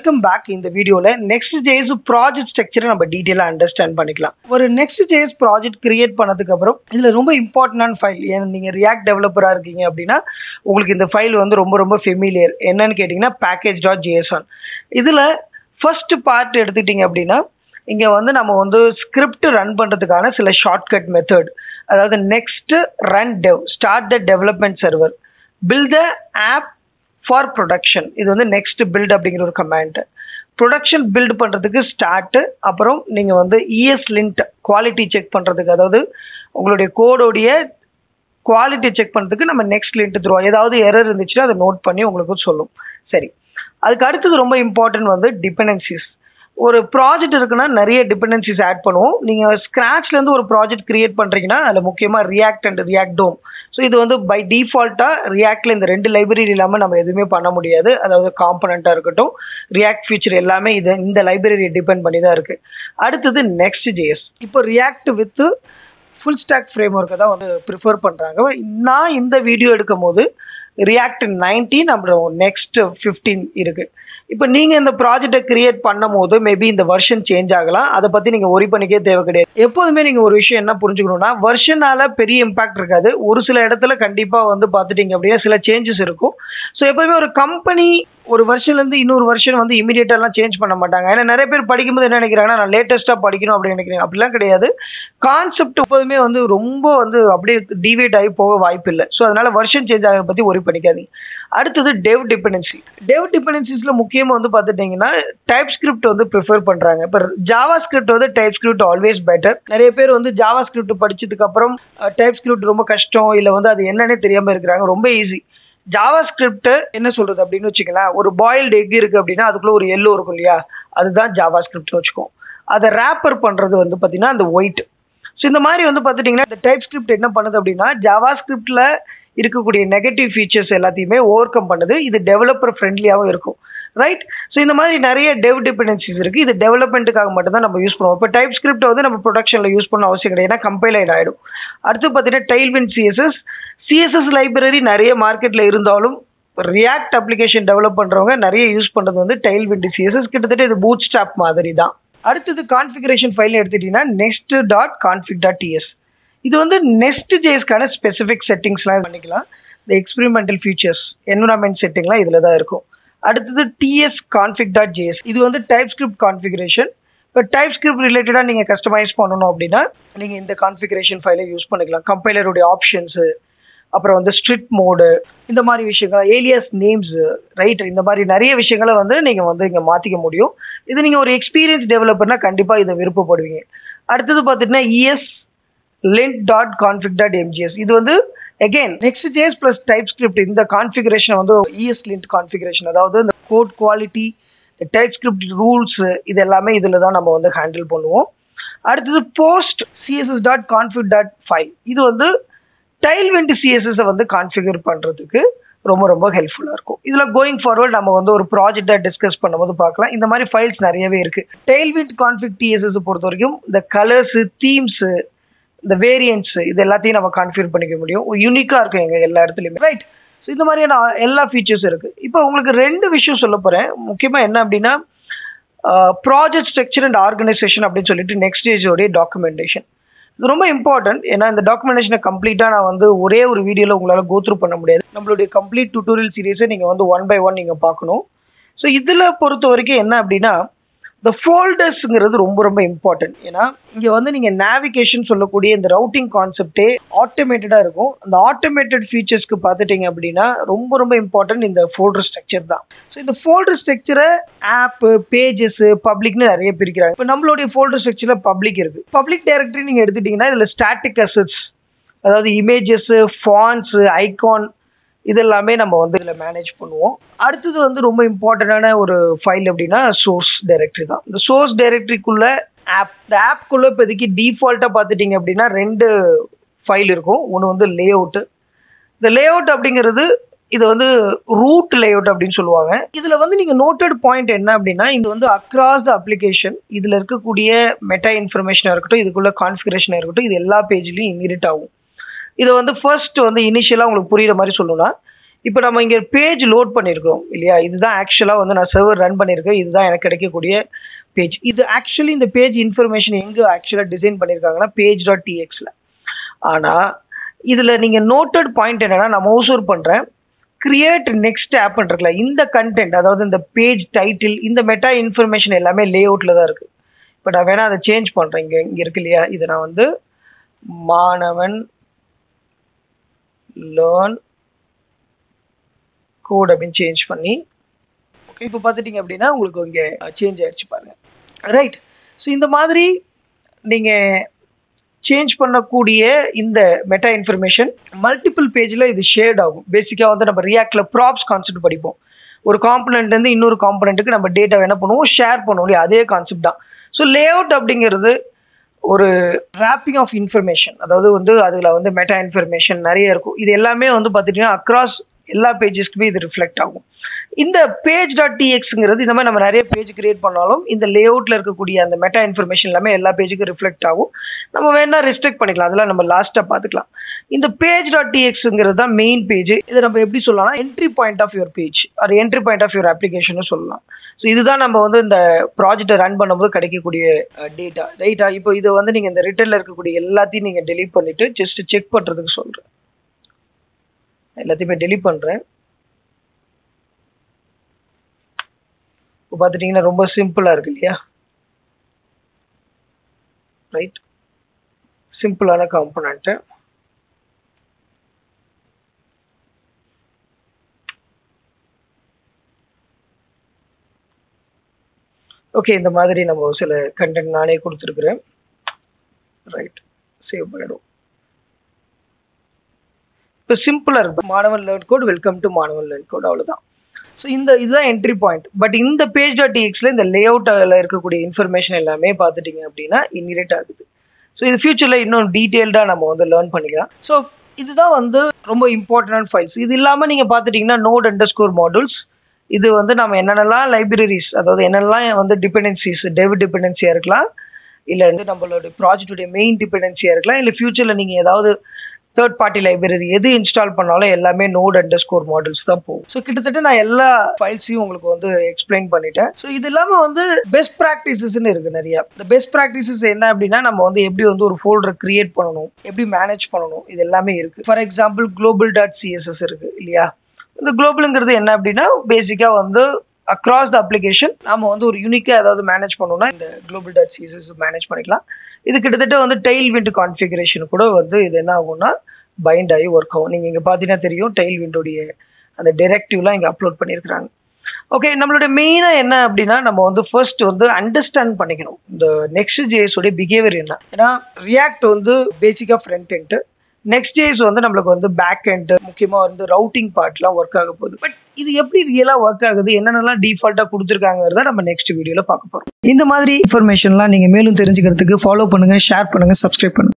Welcome back. இந்த வீடியோல Next.js project ஸ்ட்ரக்சரை நம்ம டீடைலா அண்டர்ஸ்டாண்ட் பண்ணிக்கலாம். ஒரு Next.js ப்ராஜெக்ட் கிரியேட் பண்ணதுக்கு அப்புறம் இதுல ரொம்ப இம்பார்ட்டன்டான ஃபைல், நீங்க ரியாக்ட் டெவலப்பரா இருக்கீங்க அப்படின்னா உங்களுக்கு இந்த ஃபைல் வந்து ரொம்ப ரொம்ப ஃபெமிலியர். என்னன்னு கேட்டீங்கன்னா package.json. இதுல ஃபர்ஸ்ட் பார்ட் எடுத்துக்கிட்டீங்க அப்படின்னா இங்க வந்து நம்ம வந்து ஸ்கிரிப்ட் ரன் பண்றதுக்கான சில ஷார்ட்கட் மெத்தட், அதாவது next run dev, start the development server, build the app for production. இது வந்து நெக்ஸ்ட் பில்ட் அப்படிங்கிற ஒரு கமாண்ட். ப்ரொடக்ஷன் பில்ட் பண்ணுறதுக்கு ஸ்டார்ட், அப்புறம் நீங்கள் வந்து ESLint குவாலிட்டி செக் பண்ணுறதுக்கு, அதாவது உங்களுடைய கோடோடைய குவாலிட்டி செக் பண்ணுறதுக்கு நம்ம நெக்ஸ்ட் லிண்ட் தருவோம். ஏதாவது எரர் இருந்துச்சுன்னா அதை நோட் பண்ணி உங்களுக்கு சொல்லும். சரி, அதுக்கு அடுத்தது ரொம்ப இம்பார்ட்டன்ட் வந்து டிபெண்டன்சிஸ். ஒரு ப்ராஜெக்ட் இருக்குன்னா நிறைய டிபெண்டன்சிஸ் ஆட் பண்ணுவோம். நீங்கள் ஸ்க்ராட்ச்லேருந்து ஒரு ப்ராஜெக்ட் கிரியேட் பண்ணுறீங்கன்னா அதில் முக்கியமாக React and React DOM. So இது வந்து பை டிஃபால்ட்டாக ரியாக்டில் இந்த ரெண்டு லைப்ரரி இல்லாமல் நம்ம எதுவுமே பண்ண முடியாது. அதாவது காம்பனண்ட்டாக இருக்கட்டும், ரியாக்ட் ஃபீச்சர் எல்லாமே இந்த லைப்ரரியை டிபெண்ட் பண்ணி தான் இருக்குது. அடுத்தது Next.js. இப்போ ரியாக்ட் வித் ஃபுல் ஸ்டாக் ஃப்ரேம் ஒர்க்கை தான் வந்து ப்ரிஃபர் பண்ணுறாங்க. நான் இந்த வீடியோ எடுக்கும் போது React 19 அப்புறம் Next 15 இருக்குது. இப்போ நீங்கள் இந்த ப்ராஜெக்டை கிரியேட் பண்ணும் போது மேபி இந்த வெர்ஷன் சேஞ்ச் ஆகலாம். அதை பற்றி நீங்கள் ஒரி பண்ணிக்கே தேவை கிடையாது. எப்போதுமே நீங்கள் ஒரு விஷயம் என்ன புரிஞ்சுக்கணும்னா, வெர்ஷனால பெரிய இம்பாக்ட் இருக்காது. ஒரு சில இடத்துல கண்டிப்பாக வந்து பார்த்துட்டீங்க அப்படின்னா சில சேஞ்சஸ் இருக்கும். ஸோ எப்போதுமே ஒரு கம்பெனி ஒரு வருஷன்லேருந்து இன்னொரு வருஷன் வந்து இமீடியட்டாலாம் சேஞ்ச் பண்ண மாட்டாங்க. ஏன்னா நிறைய பேர் படிக்கும்போது என்ன நினைக்கிறாங்கன்னா, நான் லேட்டஸ்ட்டாக படிக்கணும் அப்படின்னு நினைக்கிறேன். அப்படிலாம் கிடையாது. கான்செப்ட் எப்போதுமே வந்து ரொம்ப வந்து அப்படியே டிவேட் ஆகி போக வாய்ப்பு இல்லை. ஸோ அதனால வெர்ஷன் சேஞ்ச் ஆகிறத பற்றி ஒரி பண்ணிக்காதீங்க. அடுத்தது டெவ் டிபெண்டன்சி. டெவ் டிபெண்டன்சிஸில் முக்கியமாக வந்து பார்த்துட்டிங்கன்னா டைப் ஸ்கிரிப்ட் வந்து ப்ரிஃபர் பண்ணுறாங்க. இப்போ ஜாவா ஸ்கிரிப்ட் வந்து டைப் ஸ்கிரிப்ட் ஆல்வேஸ் பெட்டர். நிறைய பேர் வந்து ஜாவா ஸ்கிரிப்ட் படிச்சதுக்கு அப்புறம் டைப் ஸ்கிரிப்ட் ரொம்ப கஷ்டம், இல்லை வந்து அது என்னன்னே தெரியாமல் இருக்கிறாங்க. ரொம்ப ஈஸி. ஜாவா ஸ்கிரிப்ட் என்ன சொல்றது அப்படின்னு வச்சுக்கலாம், ஒரு பாயில்டு எக் இருக்கு அப்படின்னா அதுக்குள்ள ஒரு எல்லோ இருக்கும் இல்லையா, அதுதான் ஜாவா ஸ்கிரிப்ட் வச்சுக்கோம். அதை ரேப்பர் பண்றது வந்து பார்த்தீங்கன்னா அந்த ஒயிட். ஸோ இந்த மாதிரி வந்து பார்த்துட்டிங்கன்னா இந்த டைப் ஸ்கிரிப்ட் என்ன பண்ணுது அப்படின்னா ஜாவா ஸ்கிரிப்ட்ல இருக்கக்கூடிய நெகட்டிவ் ஃபீச்சர்ஸ் எல்லாத்தையுமே ஓவர் கம் பண்ணுது. இது டெவலப்பர் ஃப்ரெண்ட்லியாகவும் இருக்கும், ரைட்? ஸோ இந்த மாதிரி நிறைய டெவ் டிபெண்டன்சிஸ் இருக்குது. இது டெவலப்மெண்ட்டுக்காக மட்டும் தான் நம்ம யூஸ் பண்ணுவோம். இப்போ டைப் ஸ்கிரிப்ட் வந்து நம்ம ப்ரொடக்ஷனில் யூஸ் பண்ண அவசியம் கிடையாது, ஏன்னா கம்பைலைட் ஆகிடும். அடுத்து பார்த்தீங்கன்னா Tailwind CSS லைப்ரரி நிறைய மார்க்கெட்டில் இருந்தாலும் ரியாக்ட் அப்ளிகேஷன் டெவலப் பண்ணுறவங்க நிறைய யூஸ் பண்ணுறது வந்து Tailwind CSS. கிட்டத்தட்ட இது பூட்ஸ்ட்ராப் மாதிரி தான். அடுத்தது கான்ஃபிகரேஷன் ஃபைல் எடுத்துட்டீங்கன்னா next.config.ts. இது வந்து Next.jsக்கான ஸ்பெசிஃபிக் செட்டிங்ஸ்லாம் பண்ணிக்கலாம். இந்த எக்ஸ்பெரிமெண்டல் ஃபீச்சர்ஸ், என்விரான்மெண்ட் செட்டிங்லாம் இதில் தான் இருக்கும். அடுத்தது tsconfig.js. இது வந்து டைப் ஸ்கிரிப்ட் கான்ஃபிகரேஷன். இப்போ டைப் ஸ்கிரிப்ட் ரிலேட்டடாக நீங்கள் கஸ்டமைஸ் பண்ணணும் அப்படின்னா நீங்கள் இந்த கான்ஃபிகரேஷன் ஃபைலை யூஸ் பண்ணிக்கலாம். கம்பைலருடைய ஆப்ஷன்ஸு, அப்புறம் வந்து ஸ்ட்ரிட் மோடு, இந்த மாதிரி விஷயங்கள், ஏலியஸ் நேம்ஸ், ரைட், இந்த மாதிரி நிறைய விஷயங்களை வந்து நீங்கள் வந்து இங்கே மாற்றிக்க முடியும். இது நீங்கள் ஒரு எக்ஸ்பீரியன்ஸ் டெவலப்பர்னா கண்டிப்பாக இதை விருப்பப்படுவீங்க. அடுத்தது பார்த்துட்டிங்கன்னா ESLint.config.mgs. இது வந்து again Next.js plus TypeScript இந்த கான்ஃபிகரேஷன் வந்து ESLint கான்ஃபிகரேஷன், அதாவது இந்த கோட் குவாலிட்டி, TypeScript ரூல்ஸ், இது எல்லாமே இதில் தான் நம்ம வந்து ஹேண்டில் பண்ணுவோம். அடுத்தது post css.config.file. இது வந்து Tailwind CSS வந்து கான்ஃபிகர் பண்ணுறதுக்கு ரொம்ப ரொம்ப ஹெல்ப்ஃபுல்லாக இருக்கும். இதில் கோயிங் ஃபார்வர்ட் நம்ம வந்து ஒரு ப்ராஜெக்டாக டிஸ்கஸ் பண்ணும்போது பார்க்கலாம். இந்த மாதிரி ஃபைல்ஸ் நிறையவே இருக்குது. Tailwind config TSS பொறுத்த வரைக்கும் இந்த கலர்ஸு, தீம்ஸு, இந்த வேரியன்ட்ஸ், இது எல்லாத்தையும் நம்ம கான்ஃபிகர் பண்ணிக்க முடியும். யூனிக்காக இருக்கும் எங்கள் எல்லா இடத்துலையுமே, ரைட்? ஸோ இந்த மாதிரியான எல்லா ஃபீச்சர்ஸும் இருக்குது. இப்போ உங்களுக்கு ரெண்டு விஷயம் சொல்ல போகிறேன். முக்கியமாக என்ன அப்படின்னா ப்ராஜெக்ட் ஸ்ட்ரக்சர் அண்ட் ஆர்கனைசேஷன் அப்படின்னு சொல்லிட்டு Next.js டாக்குமெண்டேஷன். இது ரொம்ப இம்பார்ட்டன்ட். ஏன்னா இந்த டாக்குமெண்டேஷனை கம்ப்ளீட்டாக நான் வந்து ஒரே ஒரு வீடியோவில் உங்களால் கோத்ரூ பண்ண முடியாது. நம்மளுடைய கம்ப்ளீட் டியூட்டோரியல் சீரீஸை நீங்கள் வந்து 1 by 1 நீங்கள் பார்க்கணும். ஸோ இதில் பொறுத்த வரைக்கும் என்ன அப்படின்னா இந்த ஃபோல்டர்ஸுங்கிறது ரொம்ப ரொம்ப இம்பார்ட்டன்ட். ஏன்னா இங்கே வந்து நீங்கள் நேவிகேஷன் சொல்லக்கூடிய இந்த ரவுட்டிங் கான்செப்டே ஆட்டோமேட்டடாக இருக்கும். அந்த ஆட்டோமேட்டட் ஃபீச்சர்ஸ்க்கு பார்த்துட்டிங்க அப்படின்னா ரொம்ப ரொம்ப இம்பார்ட்டன்ட் இந்த ஃபோல்டர் ஸ்ட்ரக்சர் தான். ஸோ இந்த ஃபோல்டர் ஸ்ட்ரக்சரை ஆப்பு, பேஜஸ், பப்ளிக்னு நிறைய பிரிக்கிறாங்க. இப்போ நம்மளுடைய ஃபோல்டர் ஸ்ட்ரக்சரில் பப்ளிக் இருக்குது. பப்ளிக் டைரக்டரி நீங்கள் எடுத்துட்டிங்கன்னா இதில் ஸ்டாட்டிக் அசெட்ஸ், அதாவது இமேஜஸ்ஸு, ஃபாண்ட்ஸு, ஐகான், இதெல்லாமே நம்ம வந்து இதில் மேனேஜ் பண்ணுவோம். அடுத்தது வந்து ரொம்ப இம்பார்ட்டண்டான ஒரு ஃபைல் அப்படின்னா சோர்ஸ் டைரக்டரி தான். இந்த சோர்ஸ் டைரக்டரிக்குள்ளே ஆப், இந்த ஆப்குள்ளே இப்போதைக்கு டிஃபால்ட்டாக பார்த்துட்டிங்க அப்படின்னா 2 ஃபைல் இருக்கும். ஒன்று வந்து லே அவுட்டு. இந்த லே அவுட் அப்படிங்கிறது இது வந்து ரூட் லேஅவுட் அப்படின்னு சொல்லுவாங்க. இதில் வந்து நீங்கள் நோட்டட் பாயிண்ட் என்ன அப்படின்னா இது வந்து அக்ராஸ் த அப்ளிகேஷன் இதில் இருக்கக்கூடிய மெட்டா இன்ஃபர்மேஷனாக இருக்கட்டும், இதுக்குள்ள கான்ஃபிகரேஷனாக இருக்கட்டும், இது எல்லா பேஜ்லையும் இமிடியேட் ஆகும். இதை வந்து ஃபர்ஸ்ட் வந்து இனிஷியலாக உங்களுக்கு புரியுற மாதிரி சொல்லணும்னா இப்போ நம்ம இங்கே பேஜ் லோட் பண்ணியிருக்கோம் இல்லையா, இதுதான் ஆக்சுவலாக வந்து நான் சர்வர் ரன் பண்ணியிருக்கேன், இதுதான் எனக்கு கிடைக்கக்கூடிய பேஜ். இது ஆக்சுவலி இந்த பேஜ் இன்ஃபர்மேஷன் எங்கே ஆக்சுவலாக டிசைன் பண்ணியிருக்காங்கன்னா page.txல. ஆனால் இதில் நீங்கள் நோட்டட் பாயிண்ட் என்னென்னா, நான் மவுஸ் ஓவர் பண்ணுறேன், கிரியேட் நெக்ஸ்ட் ஆப் இருக்குல்ல, இந்த கண்டென்ட் அதாவது இந்த பேஜ் டைட்டில் இந்த மெட்டா இன்ஃபர்மேஷன் எல்லாமே லே அவுட்டில் தான் இருக்குது. இப்போ நான் வேணால் அதை சேஞ்ச் பண்ணுறேன். இங்கே இருக்கு இல்லையா, இதை நான் வந்து மாணவன் லேர்ன் கோட் அப்படின்னு சேஞ்ச் பண்ணி, ஓகே இப்போ பார்த்துட்டிங்க அப்படின்னா உங்களுக்கு இங்கே சேஞ்ச் ஆகிடுச்சு பாருங்கள். ரைட். ஸோ இந்த மாதிரி நீங்கள் சேஞ்ச் பண்ணக்கூடிய இந்த மெட்டா இன்ஃபர்மேஷன் மல்டிபிள் பேஜில் இது ஷேர்ட் ஆகும். பேசிக்காக வந்து நம்ம ரியாக்டில் ப்ராப்ஸ் கான்செப்ட் படிப்போம். ஒரு காம்பனண்ட்லேருந்து இன்னொரு காம்பனண்ட்டுக்கு நம்ம டேட்டா என்ன பண்ணுவோம், ஷேர் பண்ணுவோம் இல்லையா, அதே கான்செப்ட் தான். ஸோ லே அவுட் அப்படிங்கிறது ஒரு ரேப்பிங் ஆஃப் இன்ஃபர்மேஷன், அதாவது வந்து அதில் வந்து மெட்டா இன்ஃபர்மேஷன் நிறைய இருக்கும். இது எல்லாமே வந்து பார்த்துட்டிங்கன்னா அக்ராஸ் எல்லா பேஜஸ்க்குமே இது ரிஃப்ளெக்ட் ஆகும். இந்த page.txங்கிறது இந்த மாதிரி நம்ம நிறைய பேஜ் கிரியேட் பண்ணாலும் இந்த லே அவுட்டில் இருக்கக்கூடிய அந்த மெட்டா இன்ஃபர்மேஷன் எல்லாமே எல்லா பேஜுக்கும் ரிஃப்ளெக்ட் ஆகும். நம்ம வேணா ரெஸ்ட்ரிக்ட் பண்ணிக்கலாம், அதெல்லாம் நம்ம லாஸ்ட்டாக பார்த்துக்கலாம். இந்த page.txங்கிறது தான் மெயின் பேஜ். இதை நம்ம எப்படி சொல்லலாம்னா entry point of your page அது entry point of your application சொல்லலாம். ஸோ இதுதான் நம்ம வந்து இந்த ப்ராஜெக்டை ரன் பண்ணும்போது கிடைக்கக்கூடிய டேட்டா. ரைட்டா? இப்போ இதை வந்து நீங்கள் இந்த ரிட்டர்னில் இருக்கக்கூடிய எல்லாத்தையும் நீங்கள் டெலீட் பண்ணிவிட்டு ஜஸ்ட் செக் பண்ணுறதுக்கு சொல்கிறேன். எல்லாத்தையுமே டெலீட் பண்ணுறேன். இப்போ பார்த்துட்டிங்கன்னா ரொம்ப சிம்பிளாக இருக்கு இல்லையா, ரைட்? சிம்பிளான காம்பனண்ட்டு. ஓகே, இந்த மாதிரி நம்ம சில கண்டென்ட் நானே கொடுத்துருக்குறேன். ரைட், சேவ் பண்ணிடுவோம். இப்போ சிம்பிளாக இருக்குது, மாணவன் லேர்ன் கோட், வெல்கம் டு மாணவன் லேர்ன் கோட், அவ்வளோதான். ஸோ இதுதான் என்ட்ரி பாயிண்ட். பட் இந்த page.txல இந்த லே அவுட்டில் இருக்கக்கூடிய இன்ஃபர்மேஷன் எல்லாமே பார்த்துட்டிங்க அப்படின்னா இன்ஹெரிட் ஆகுது. ஸோ இது ஃபியூச்சரில் இன்னும் டீட்டெயில்டாக நம்ம வந்து லேர்ன் பண்ணிக்கலாம். ஸோ இதுதான் வந்து ரொம்ப இம்பார்ட்டன்ட் ஃபைல்ஸ். இது இல்லாமல் நீங்கள் பார்த்துட்டிங்கன்னா node_modules, இது வந்து நம்ம என்னென்னலாம் லைப்ரரிஸ், அதாவது என்னென்னலாம் வந்து டிபெண்டன்சிஸ், டெவ் டிபெண்டன்சியாக இருக்கலாம், இல்லை வந்து நம்மளோட ப்ராஜெக்டுடைய மெயின் டிபெண்டன்சியாக இருக்கலாம், இல்லை ஃபியூச்சரில் நீங்கள் ஏதாவது தேர்ட் பார்ட்டி லைப்ரரி எது இன்ஸ்டால் பண்ணாலும் எல்லாமே node_modules தான் போகும். ஸோ கிட்டத்தட்ட நான் எல்லா ஃபைல்ஸையும் உங்களுக்கு வந்து எக்ஸ்பிளைன் பண்ணிட்டேன். ஸோ இது இல்லாமல் வந்து பெஸ்ட் ப்ராக்டிசஸ்ன்னு இருக்குது நிறையா. இந்த பெஸ்ட் ப்ராக்டிசஸ் என்ன அப்படின்னா, நம்ம வந்து எப்படி வந்து ஒரு ஃபோல்டர் கிரியேட் பண்ணணும், எப்படி மேனேஜ் பண்ணணும், இது எல்லாமே இருக்குது. ஃபார் எக்ஸாம்பிள் global.css இருக்குது இல்லையா. இந்த குளோபலுங்கிறது என்ன அப்படின்னா, பேசிக்காக வந்து அக்ராஸ் த அப்ளிகேஷன் நம்ம வந்து ஒரு யூனிக்காக ஏதாவது மேனேஜ் பண்ணணும்னா இந்த global.css மேனேஜ் பண்ணிக்கலாம். இது கிட்டத்தட்ட வந்து டெய்ல்விண்ட் கான்ஃபிகரேஷன் கூட வந்து இது என்ன ஆகும்னா பைண்ட் ஆகி ஒர்க் ஆகும். நீங்கள் இங்கே பார்த்தீங்கன்னா தெரியும், டெய்ல்விண்டோடைய அந்த டைரக்டிவ்லாம் இங்கே அப்லோட் பண்ணியிருக்கிறாங்க. ஓகே, நம்மளோட மெயினாக என்ன அப்படின்னா, நம்ம வந்து ஃபர்ஸ்ட் வந்து அண்டர்ஸ்டாண்ட் பண்ணிக்கணும் இந்த Next.js உடைய பிஹேவியர் என்ன. ஏன்னா ரியாக்ட் வந்து பேசிக்காக ஃப்ரண்ட் எண்ட், Next.js வந்து நம்மளுக்கு வந்து பேக் எண்ட், முக்கியமாக வந்து ரவுட்டிங் பார்ட்லாம் ஒர்க் ஆக போகுது. பட் இது எப்படி ரியலாக ஒர்க் ஆகுது, என்னென்னலாம் டிஃபால்ட்டாக கொடுத்துருக்காங்கிறத நம்ம நெக்ஸ்ட் வீடியோவில் பார்க்க போகிறோம். இந்த மாதிரி இன்ஃபர்மேஷன்லாம் நீங்கள் மேலும் தெரிஞ்சுக்கிறதுக்கு ஃபாலோ பண்ணுங்கள், ஷேர் பண்ணுங்கள், சப்ஸ்கிரைப் பண்ணுங்கள்.